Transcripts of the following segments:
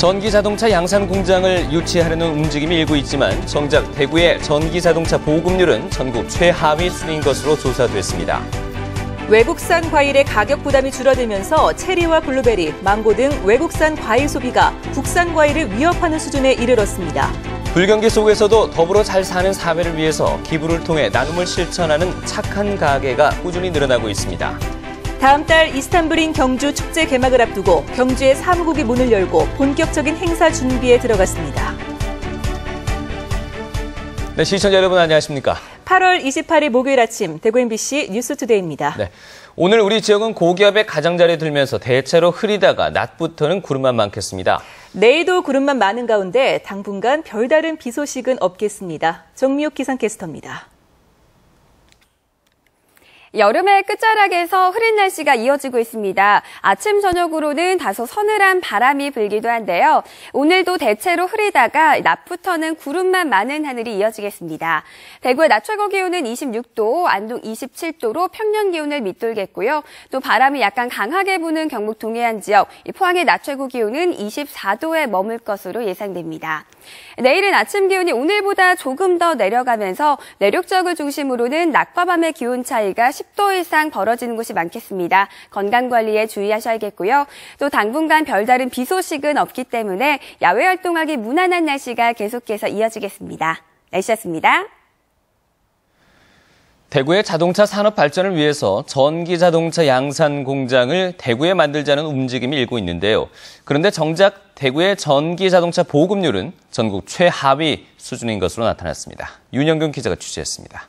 전기자동차 양산 공장을 유치하려는 움직임이 일고 있지만 정작 대구의 전기자동차 보급률은 전국 최하위 순위인 것으로 조사됐습니다. 외국산 과일의 가격 부담이 줄어들면서 체리와 블루베리, 망고 등 외국산 과일 소비가 국산 과일을 위협하는 수준에 이르렀습니다. 불경기 속에서도 더불어 잘 사는 사회를 위해서 기부를 통해 나눔을 실천하는 착한 가게가 꾸준히 늘어나고 있습니다. 다음 달 이스탄불인 경주 축제 개막을 앞두고 경주의 사무국이 문을 열고 본격적인 행사 준비에 들어갔습니다. 네, 시청자 여러분 안녕하십니까? 8월 28일 목요일 아침 대구 MBC 뉴스투데이입니다. 네, 오늘 우리 지역은 고기압의 가장자리에 들면서 대체로 흐리다가 낮부터는 구름만 많겠습니다. 내일도 구름만 많은 가운데 당분간 별다른 비 소식은 없겠습니다. 정미옥 기상캐스터입니다. 여름의 끝자락에서 흐린 날씨가 이어지고 있습니다. 아침 저녁으로는 다소 서늘한 바람이 불기도 한데요. 오늘도 대체로 흐리다가 낮부터는 구름만 많은 하늘이 이어지겠습니다. 대구의 낮 최고 기온은 26도, 안동 27도로 평년 기온을 밑돌겠고요. 또 바람이 약간 강하게 부는 경북 동해안 지역, 포항의 낮 최고 기온은 24도에 머물 것으로 예상됩니다. 내일은 아침 기온이 오늘보다 조금 더 내려가면서 내륙 지역을 중심으로는 낮과 밤의 기온 차이가 10도 이상 벌어지는 곳이 많겠습니다. 건강관리에 주의하셔야겠고요. 또 당분간 별다른 비 소식은 없기 때문에 야외 활동하기 무난한 날씨가 계속해서 이어지겠습니다. 날씨였습니다. 대구의 자동차 산업 발전을 위해서 전기자동차 양산 공장을 대구에 만들자는 움직임이 일고 있는데요. 그런데 정작 대구의 전기자동차 보급률은 전국 최하위 수준인 것으로 나타났습니다. 윤영균 기자가 취재했습니다.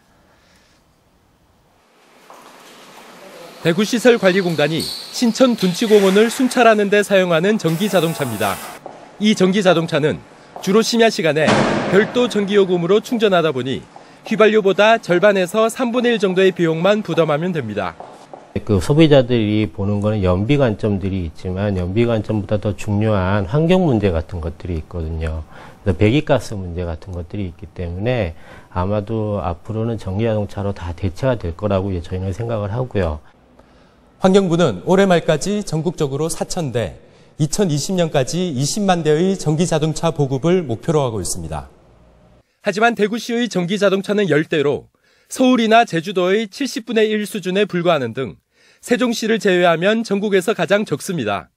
대구시설관리공단이 신천 둔치공원을 순찰하는 데 사용하는 전기자동차입니다. 이 전기자동차는 주로 심야 시간에 별도 전기요금으로 충전하다 보니 휘발유보다 절반에서 3분의 1 정도의 비용만 부담하면 됩니다. 소비자들이 보는 거는 연비 관점들이 있지만 연비 관점보다 더 중요한 환경 문제 같은 것들이 있거든요. 그래서 배기가스 문제 같은 것들이 있기 때문에 아마도 앞으로는 전기자동차로 다 대체가 될 거라고 저희는 생각을 하고요. 환경부는 올해 말까지 전국적으로 4,000대, 2020년까지 20만 대의 전기자동차 보급을 목표로 하고 있습니다. 하지만 대구시의 전기자동차는 10대로 서울이나 제주도의 70분의 1 수준에 불과하는 등 세종시를 제외하면 전국에서 가장 적습니다.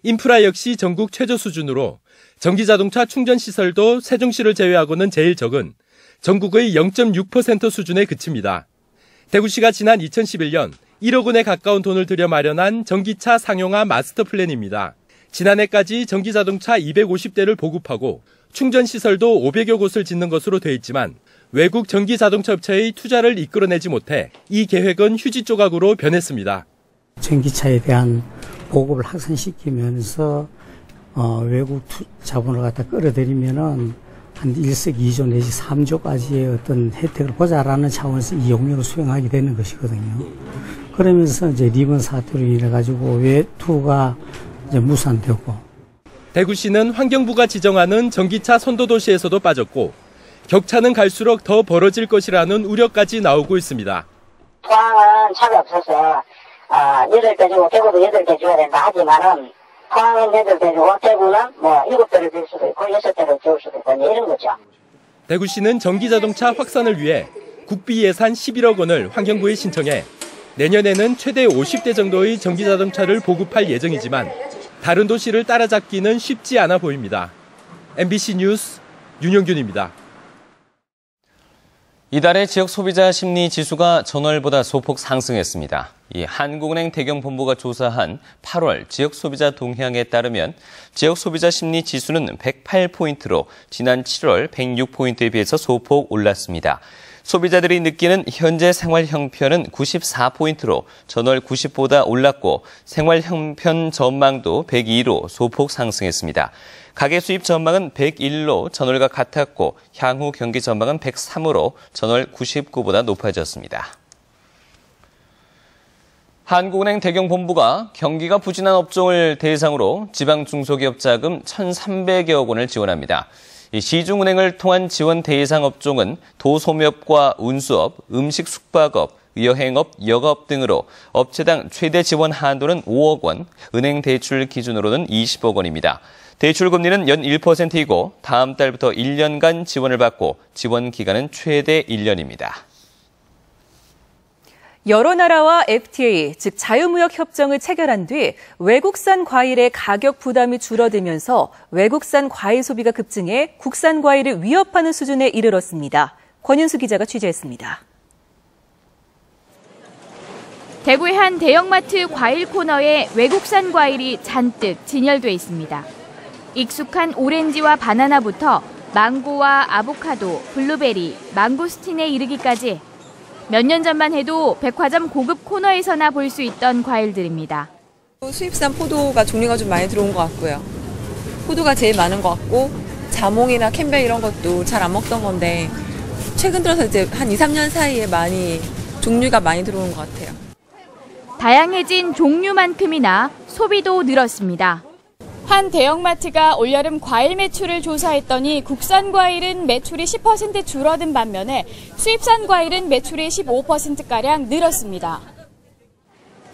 인프라 역시 전국 최저 수준으로 전기자동차 충전시설도 세종시를 제외하고는 제일 적은 전국의 0.6% 수준에 그칩니다. 대구시가 지난 2011년 1억 원에 가까운 돈을 들여 마련한 전기차 상용화 마스터 플랜입니다. 지난해까지 전기자동차 250대를 보급하고 충전시설도 500여 곳을 짓는 것으로 돼 있지만 외국 전기자동차 업체의 투자를 이끌어내지 못해 이 계획은 휴지 조각으로 변했습니다. 전기차에 대한 보급을 확산시키면서 외국 자본을 갖다 끌어들이면은 한 1석 2조 내지 3조까지의 어떤 혜택을 보자라는 차원에서 이 용역을 수행하게 되는 것이거든요. 그러면서 이제 리번 사태로 인해 가지고 외투가 이제 무산되고. 대구시는 환경부가 지정하는 전기차 선도도시에서도 빠졌고 격차는 갈수록 더 벌어질 것이라는 우려까지 나오고 있습니다. 포항은 차가 없어서 8대 주고 대구도 8대 줘야 된다 하지만은 포항은 8대 주고 대구는 7대를 줄 수도 있고 6대를 줄 수도 있고 이런 거죠. 대구시는 전기자동차 확산을 위해 국비 예산 11억 원을 환경부에 신청해 내년에는 최대 50대 정도의 전기자동차를 보급할 예정이지만 다른 도시를 따라잡기는 쉽지 않아 보입니다. MBC 뉴스 윤영균입니다. 이달의 지역 소비자 심리 지수가 전월보다 소폭 상승했습니다. 이 한국은행 대경본부가 조사한 8월 지역 소비자 동향에 따르면 지역 소비자 심리 지수는 108포인트로 지난 7월 106포인트에 비해서 소폭 올랐습니다. 소비자들이 느끼는 현재 생활 형편은 94포인트로 전월 90보다 올랐고 생활 형편 전망도 102로 소폭 상승했습니다. 가계 수입 전망은 101로 전월과 같았고 향후 경기 전망은 103으로 전월 99보다 높아졌습니다. 한국은행 대경본부가 경기가 부진한 업종을 대상으로 지방 중소기업 자금 1,300여억 원을 지원합니다. 이 시중은행을 통한 지원 대상 업종은 도소매업과 운수업, 음식 숙박업, 여행업, 여가업 등으로 업체당 최대 지원 한도는 5억 원, 은행 대출 기준으로는 20억 원입니다. 대출 금리는 연 1%이고 다음 달부터 1년간 지원을 받고 지원 기간은 최대 1년입니다. 여러 나라와 FTA, 즉 자유무역 협정을 체결한 뒤 외국산 과일의 가격 부담이 줄어들면서 외국산 과일 소비가 급증해 국산 과일을 위협하는 수준에 이르렀습니다. 권윤수 기자가 취재했습니다. 대구의 한 대형마트 과일 코너에 외국산 과일이 잔뜩 진열돼 있습니다. 익숙한 오렌지와 바나나부터 망고와 아보카도, 블루베리, 망고스틴에 이르기까지 몇 년 전만 해도 백화점 고급 코너에서나 볼 수 있던 과일들입니다. 수입산 포도가 종류가 좀 많이 들어온 것 같고요. 포도가 제일 많은 것 같고 자몽이나 캠벨 이런 것도 잘 안 먹던 건데 최근 들어서 이제 한 2, 3년 사이에 종류가 많이 들어오는 것 같아요. 다양해진 종류만큼이나 소비도 늘었습니다. 한 대형마트가 올여름 과일 매출을 조사했더니 국산 과일은 매출이 10% 줄어든 반면에 수입산 과일은 매출이 15%가량 늘었습니다.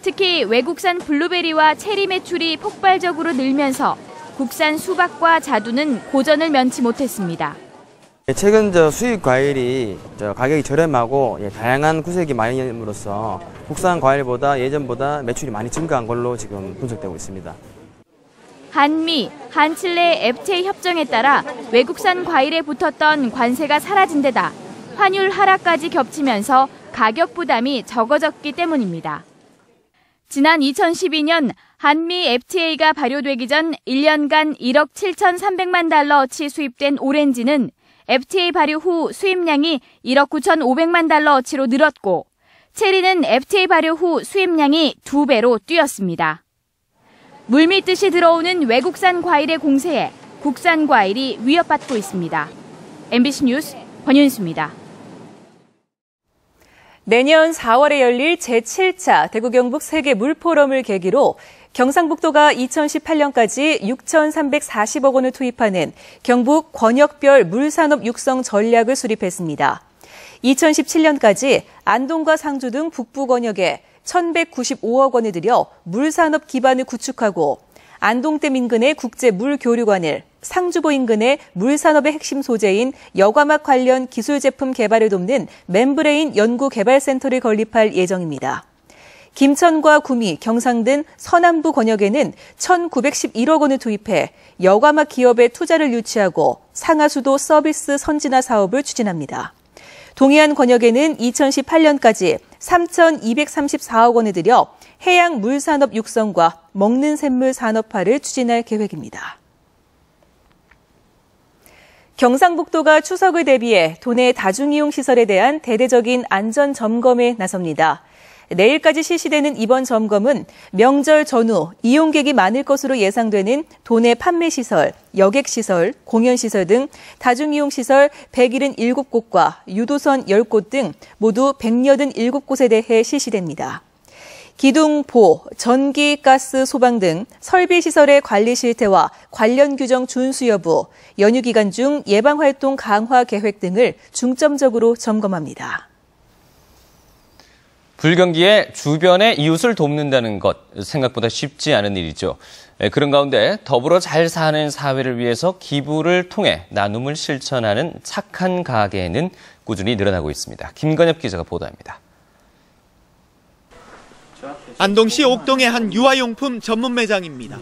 특히 외국산 블루베리와 체리 매출이 폭발적으로 늘면서 국산 수박과 자두는 고전을 면치 못했습니다. 최근 수입 과일이 가격이 저렴하고 다양한 구색이 많이 있음으로써 국산 과일보다 예전보다 매출이 많이 증가한 걸로 지금 분석되고 있습니다. 한미, 한칠레 FTA 협정에 따라 외국산 과일에 붙었던 관세가 사라진 데다 환율 하락까지 겹치면서 가격 부담이 적어졌기 때문입니다. 지난 2012년 한미 FTA가 발효되기 전 1년간 1억 7,300만 달러어치 수입된 오렌지는 FTA 발효 후 수입량이 1억 9,500만 달러어치로 늘었고 체리는 FTA 발효 후 수입량이 2배로 뛰었습니다. 물밀듯이 들어오는 외국산 과일의 공세에 국산 과일이 위협받고 있습니다. MBC 뉴스 권윤수입니다. 내년 4월에 열릴 제7차 대구 경북 세계 물포럼을 계기로 경상북도가 2018년까지 6,340억 원을 투입하는 경북 권역별 물산업 육성 전략을 수립했습니다. 2017년까지 안동과 상주 등 북부 권역에 1,195억 원을 들여 물산업 기반을 구축하고 안동댐 인근의 국제 물교류관을, 상주보 인근의 물산업의 핵심 소재인 여과막 관련 기술 제품 개발을 돕는 멤브레인 연구개발센터를 건립할 예정입니다. 김천과 구미, 경상 등 서남부 권역에는 1,911억 원을 투입해 여과막 기업의 투자를 유치하고 상하수도 서비스 선진화 사업을 추진합니다. 동해안 권역에는 2018년까지 3,234억 원을 들여 해양 물산업 육성과 먹는 샘물 산업화를 추진할 계획입니다. 경상북도가 추석을 대비해 도내 다중이용 시설에 대한 대대적인 안전 점검에 나섭니다. 내일까지 실시되는 이번 점검은 명절 전후 이용객이 많을 것으로 예상되는 도내 판매시설, 여객시설, 공연시설 등 다중이용시설 177곳과 유도선 10곳 등 모두 187곳에 대해 실시됩니다. 기둥, 보, 전기, 가스, 소방 등 설비시설의 관리 실태와 관련 규정 준수 여부, 연휴 기간 중 예방활동 강화 계획 등을 중점적으로 점검합니다. 불경기에 주변의 이웃을 돕는다는 것 생각보다 쉽지 않은 일이죠. 그런 가운데 더불어 잘 사는 사회를 위해서 기부를 통해 나눔을 실천하는 착한 가게는 꾸준히 늘어나고 있습니다. 김건엽 기자가 보도합니다. 안동시 옥동의 한 유아용품 전문 매장입니다.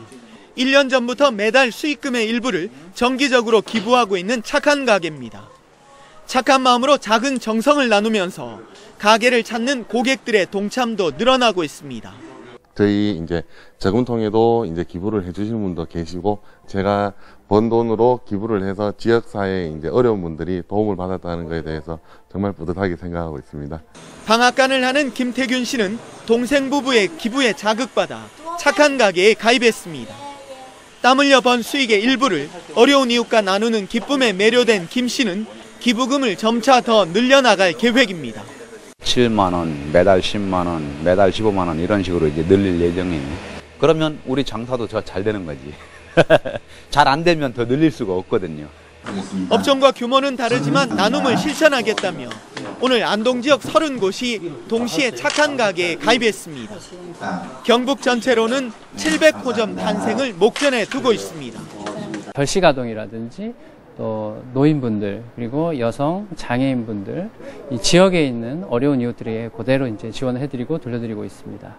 1년 전부터 매달 수익금의 일부를 정기적으로 기부하고 있는 착한 가게입니다. 착한 마음으로 작은 정성을 나누면서 가게를 찾는 고객들의 동참도 늘어나고 있습니다. 저희 저금통에도 기부를 해주시는 분도 계시고, 제가 번 돈으로 기부를 해서 지역사회에 어려운 분들이 도움을 받았다는 것에 대해서 정말 뿌듯하게 생각하고 있습니다. 방앗간을 하는 김태균 씨는 동생 부부의 기부에 자극받아 착한 가게에 가입했습니다. 땀 흘려 번 수익의 일부를 어려운 이웃과 나누는 기쁨에 매료된 김 씨는 기부금을 점차 더 늘려나갈 계획입니다. 7만 원, 매달 10만 원, 매달 15만 원 이런 식으로 늘릴 예정이에요. 그러면 우리 장사도 더 잘 되는 거지. 잘 안 되면 더 늘릴 수가 없거든요. 업종과 규모는 다르지만 나눔을 실천하겠다며 오늘 안동 지역 30곳이 동시에 착한 가게에 가입했습니다. 경북 전체로는 700호점 탄생을 목전에 두고 있습니다. 결식아동이라든지 또 노인분들 그리고 여성 장애인분들 이 지역에 있는 어려운 이웃들에게 그대로 이제 지원을 해드리고 돌려드리고 있습니다.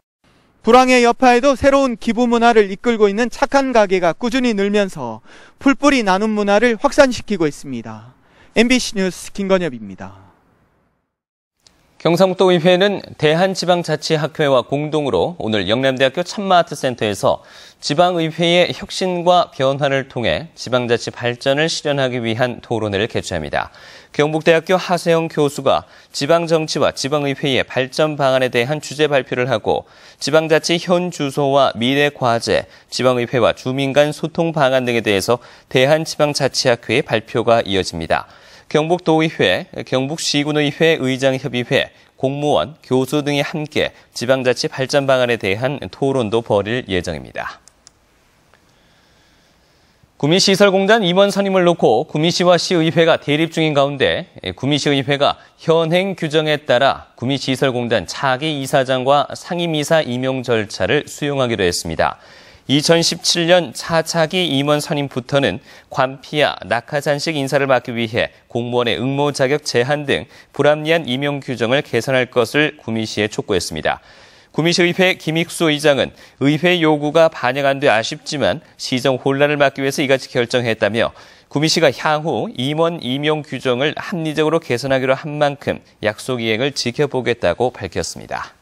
불황의 여파에도 새로운 기부 문화를 이끌고 있는 착한 가게가 꾸준히 늘면서 풀뿌리 나눔 문화를 확산시키고 있습니다. MBC 뉴스 김건엽입니다. 경상북도의회는 대한지방자치학회와 공동으로 오늘 영남대학교 참마아트센터에서 지방의회의 혁신과 변화를 통해 지방자치 발전을 실현하기 위한 토론회를 개최합니다. 경북대학교 하세영 교수가 지방정치와 지방의회의 발전 방안에 대한 주제 발표를 하고 지방자치 현 주소와 미래 과제, 지방의회와 주민 간 소통 방안 등에 대해서 대한지방자치학회의 발표가 이어집니다. 경북도의회, 경북시군의회 의장협의회, 공무원, 교수 등이 함께 지방자치 발전 방안에 대한 토론도 벌일 예정입니다. 구미시설공단 임원 선임을 놓고 구미시와 시의회가 대립 중인 가운데 구미시의회가 현행 규정에 따라 구미시설공단 차기 이사장과 상임이사 임용 절차를 수용하기로 했습니다. 2017년 차차기 임원 선임부터는 관피와 낙하산식 인사를 막기 위해 공무원의 응모 자격 제한 등 불합리한 임용 규정을 개선할 것을 구미시에 촉구했습니다. 구미시의회 김익수 의장은 의회 요구가 반영 안 돼 아쉽지만 시정 혼란을 막기 위해서 이같이 결정했다며 구미시가 향후 임원 임용 규정을 합리적으로 개선하기로 한 만큼 약속 이행을 지켜보겠다고 밝혔습니다.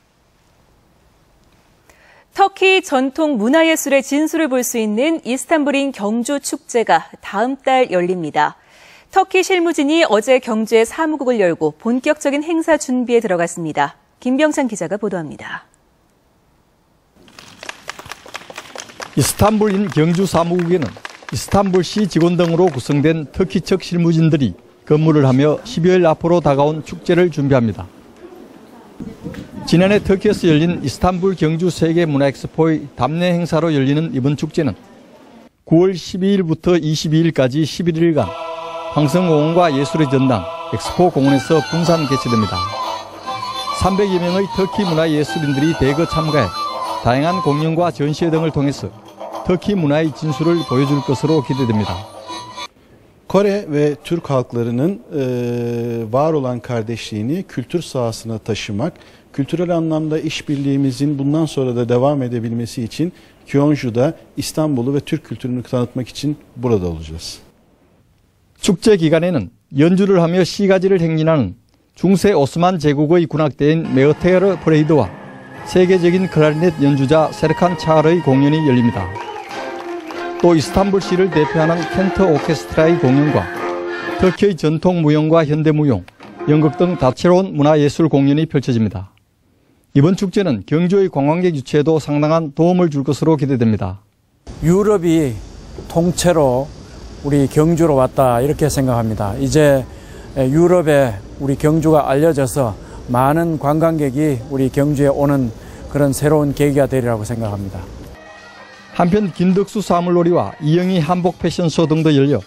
터키 전통 문화예술의 진수를 볼 수 있는 이스탄불인 경주 축제가 다음 달 열립니다. 터키 실무진이 어제 경주에 사무국을 열고 본격적인 행사 준비에 들어갔습니다. 김병찬 기자가 보도합니다. 이스탄불인 경주 사무국에는 이스탄불시 직원 등으로 구성된 터키 측 실무진들이 근무를 하며 12일 앞으로 다가온 축제를 준비합니다. 지난해 터키에서 열린 이스탄불 경주 세계문화엑스포의 답례 행사로 열리는 이번 축제는 9월 12일부터 22일까지 11일간 황성공원과 예술의 전당, 엑스포 공원에서 분산 개최됩니다. 300여 명의 터키 문화예술인들이 대거 참가해 다양한 공연과 전시회 등을 통해서 터키 문화의 진수를 보여줄 것으로 기대됩니다. Kore ve Türk halklarının var olan kardeşliğini kültür sahasına taşımak, kültürel anlamda işbirliğimizin bundan sonra da devam edebilmesi için Kyonju'da İstanbul'u ve Türk kültürünü tanıtmak için burada olacağız. 축제 기간에는 연주를 하며 시가지를 행진하는 중세 오스만 제국의 군악대인 메어테르 프레이드와 세계적인 클라리넷 연주자 세르칸 차르의 공연이 열립니다. 또 이스탄불시를 대표하는 켄트 오케스트라의 공연과 터키의 전통 무용과 현대무용, 연극 등 다채로운 문화예술 공연이 펼쳐집니다. 이번 축제는 경주의 관광객 유치에도 상당한 도움을 줄 것으로 기대됩니다. 유럽이 통째로 우리 경주로 왔다 이렇게 생각합니다. 이제 유럽에 우리 경주가 알려져서 많은 관광객이 우리 경주에 오는 그런 새로운 계기가 되리라고 생각합니다. 한편 김덕수 사물놀이와 이영희 한복 패션쇼 등도 열려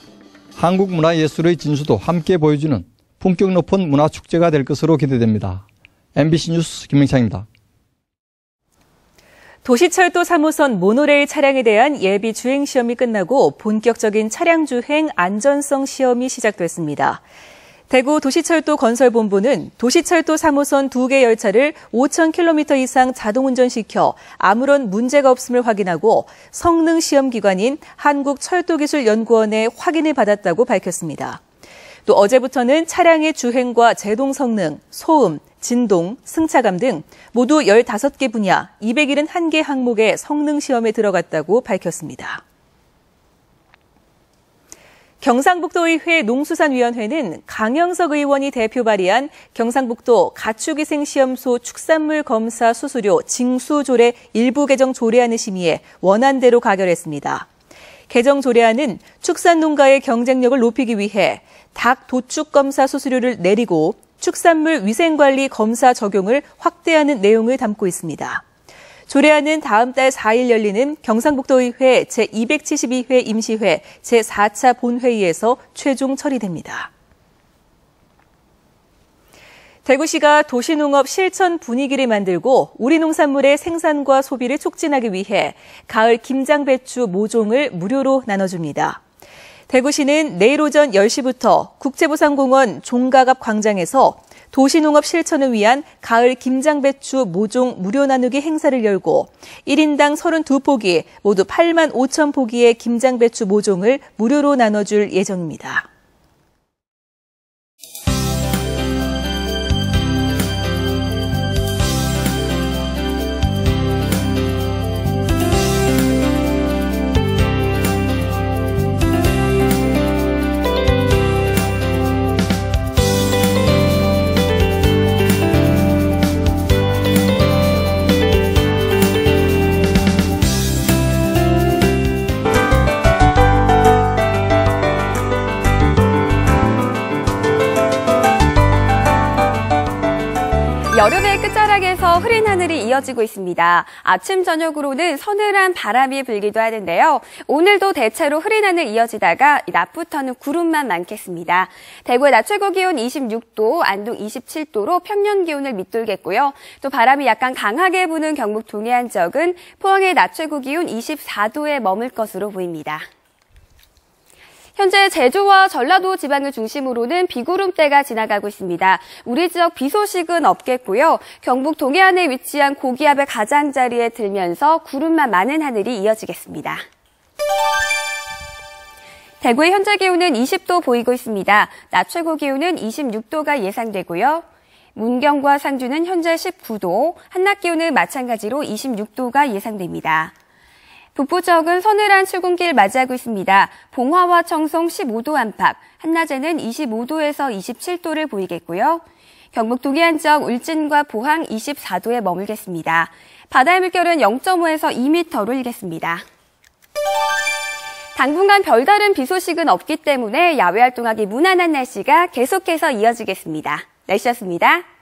한국 문화예술의 진수도 함께 보여주는 품격 높은 문화축제가 될 것으로 기대됩니다. MBC 뉴스 김명창입니다. 도시철도 3호선 모노레일 차량에 대한 예비 주행 시험이 끝나고 본격적인 차량 주행 안전성 시험이 시작됐습니다. 대구 도시철도 건설본부는 도시철도 3호선 2개 열차를 5,000km 이상 자동운전시켜 아무런 문제가 없음을 확인하고 성능시험기관인 한국철도기술연구원에 확인을 받았다고 밝혔습니다. 또 어제부터는 차량의 주행과 제동 성능, 소음, 진동, 승차감 등 모두 15개 분야 271개 항목의 성능시험에 들어갔다고 밝혔습니다. 경상북도의회 농수산위원회는 강영석 의원이 대표 발의한 경상북도 가축위생시험소 축산물 검사 수수료 징수 조례 일부 개정 조례안을 심의해 원안대로 가결했습니다. 개정 조례안은 축산농가의 경쟁력을 높이기 위해 닭 도축 검사 수수료를 내리고 축산물 위생관리 검사 적용을 확대하는 내용을 담고 있습니다. 조례안은 다음 달 4일 열리는 경상북도의회 제272회 임시회 제4차 본회의에서 최종 처리됩니다. 대구시가 도시농업 실천 분위기를 만들고 우리 농산물의 생산과 소비를 촉진하기 위해 가을 김장배추 모종을 무료로 나눠줍니다. 대구시는 내일 오전 10시부터 국제보상공원 종각 앞 광장에서 도시농업 실천을 위한 가을 김장배추 모종 무료 나누기 행사를 열고 1인당 32포기, 모두 8만 5천 포기의 김장배추 모종을 무료로 나눠줄 예정입니다. 여름의 끝자락에서 흐린 하늘이 이어지고 있습니다. 아침 저녁으로는 서늘한 바람이 불기도 하는데요. 오늘도 대체로 흐린 하늘 이어지다가 낮부터는 구름만 많겠습니다. 대구의 낮 최고 기온 26도, 안동 27도로 평년 기온을 밑돌겠고요. 또 바람이 약간 강하게 부는 경북 동해안 지역은 포항의 낮 최고 기온 24도에 머물 것으로 보입니다. 현재 제주와 전라도 지방을 중심으로는 비구름대가 지나가고 있습니다. 우리 지역 비 소식은 없겠고요. 경북 동해안에 위치한 고기압의 가장자리에 들면서 구름만 많은 하늘이 이어지겠습니다. 대구의 현재 기온은 20도 보이고 있습니다. 낮 최고 기온은 26도가 예상되고요. 문경과 상주는 현재 19도, 한낮 기온은 마찬가지로 26도가 예상됩니다. 북부 지역은 서늘한 출근길 맞이하고 있습니다. 봉화와 청송 15도 안팎, 한낮에는 25도에서 27도를 보이겠고요. 경북 동해안 지역 울진과 포항 24도에 머물겠습니다. 바다의 물결은 0.5에서 2m로 일겠습니다. 당분간 별다른 비 소식은 없기 때문에 야외 활동하기 무난한 날씨가 계속해서 이어지겠습니다. 날씨였습니다.